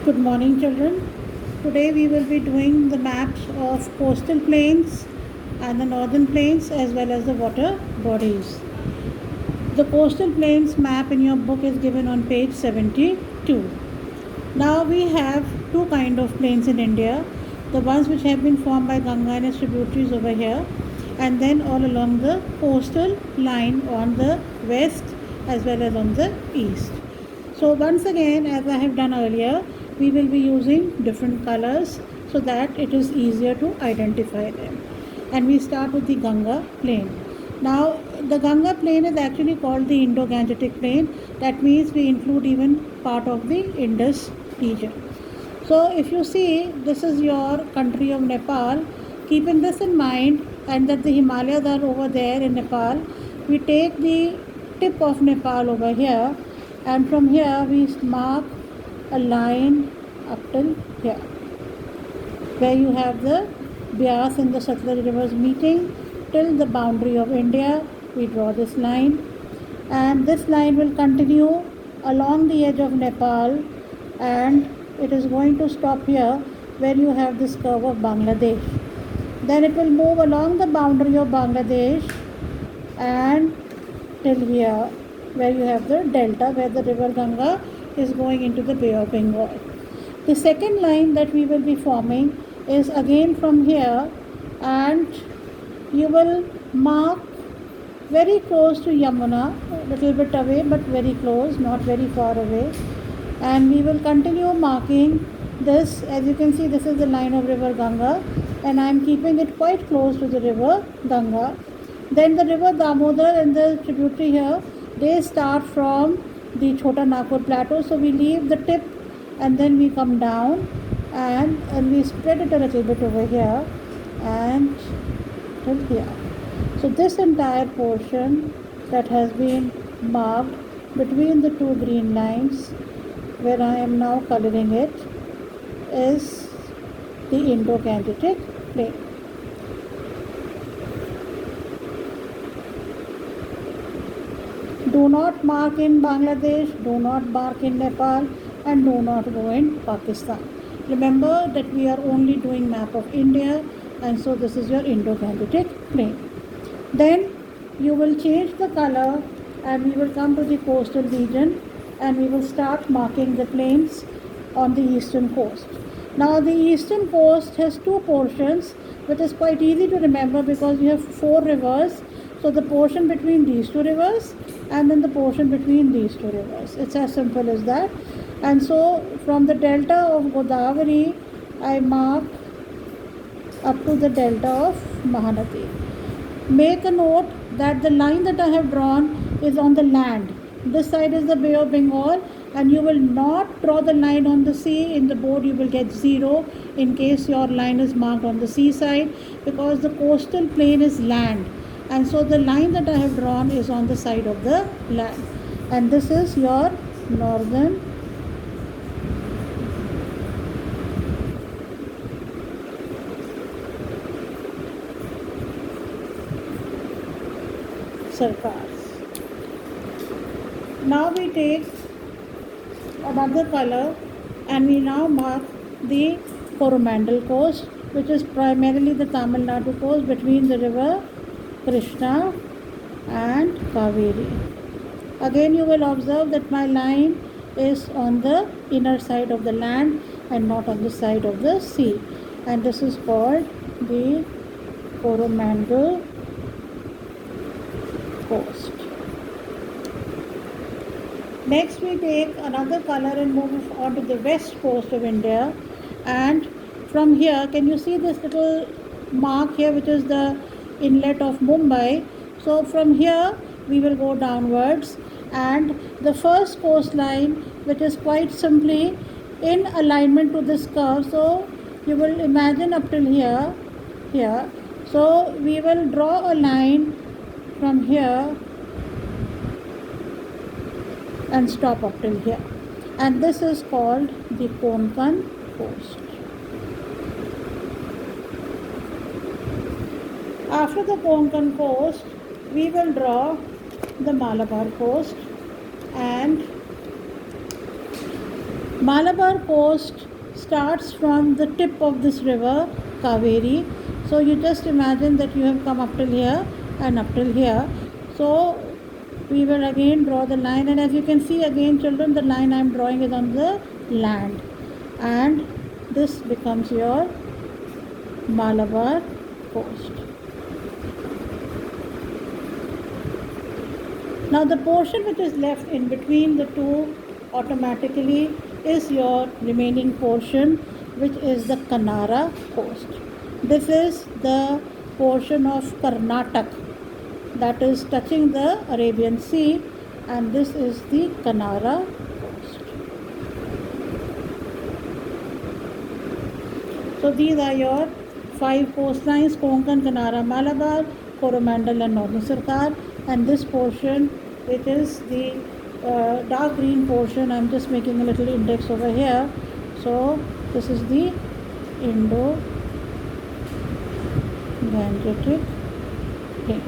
Good morning, children. Today we will be doing the maps of coastal plains and the northern plains as well as the water bodies. The coastal plains map in your book is given on page 72. Now we have two kind of plains in India. The ones which have been formed by Ganga and its tributaries over here, and then all along the coastal line on the west as well as on the east. So once again, as I have done earlier, we will be using different colors so that it is easier to identify them. And we start with the Ganga plain. Now the Ganga plain is actually called the Indo-Gangetic plain. That means we include even part of the Indus region. So if you see, this is your country of Nepal. Keeping this in mind and that the Himalayas are over there in Nepal, we take the tip of Nepal over here, and from here we mark a line up till here, where you have the Beas and the Satluj rivers meeting till the boundary of India. We draw this line, and this line will continue along the edge of Nepal, and it is going to stop here where you have this curve of Bangladesh. Then it will move along the boundary of Bangladesh and till here where you have the delta where the river Ganga is going into the Bay of Bengal. The second line that we will be forming is again from here, and you will mark very close to Yamuna, a little bit away but very close, not very far away, and we will continue marking this. As you can see, this is the line of river Ganga, and I am keeping it quite close to the river Ganga. Then the river Damodar and the tributary here, they start from the Chota Nagpur plateau, so we leave the tip and then we come down and we spread it a little bit over here and till here. So this entire portion that has been marked between the two green lines, where I am now coloring it, is the Indo-Gangetic plain. Do not mark in Bangladesh, do not mark in Nepal, and do not go in Pakistan. Remember that we are only doing map of India, and so this is your Indo-Gangetic plain. Then you will change the color and we will come to the coastal region, and we will start marking the plains on the eastern coast. Now the eastern coast has two portions, which is quite easy to remember because you have four rivers. So the portion between these two rivers and then the portion between these two rivers. It's as simple as that. And so from the delta of Godavari, I mark up to the delta of Mahanadi. Make a note that the line that I have drawn is on the land. This side is the Bay of Bengal, and you will not draw the line on the sea. In the board you will get 0 in case your line is marked on the seaside, because the coastal plain is land, and so the line that I have drawn is on the side of the land. And this is your northern Sarkars. Now we take another color and we now mark the Coromandel coast, which is primarily the Tamil Nadu coast between the river Krishna and Kaveri. Again you will observe that my line is on the inner side of the land and not on the side of the sea, and this is called the Coromandel coast. Next we take another color and move on to the west coast of India, and from here, can you see this little mark here, which is the inlet of Mumbai? So from here we will go downwards, and the first coastline, which is quite simply in alignment to this curve, so you will imagine up till here. So we will draw a line from here and stop up till here, and this is called the Konkan coast. After the Konkan coast, we will draw the Malabar coast, and Malabar coast starts from the tip of this river, Kaveri. So you just imagine that you have come up till here and up till here. So we will again draw the line, and as you can see again children, the line I am drawing is on the land, and this becomes your Malabar coast. Now the portion which is left in between the two automatically is your remaining portion, which is the Kanara coast. This is the portion of Karnataka that is touching the Arabian Sea, and this is the Kanara coast. So these are your 5 coastlines: Konkan, Kanara, Malabar, Coromandel and Northern Sarkar, and this portion, which is the dark green portion, I am just making a little index over here. So this is the Indo-Gangetic Plain.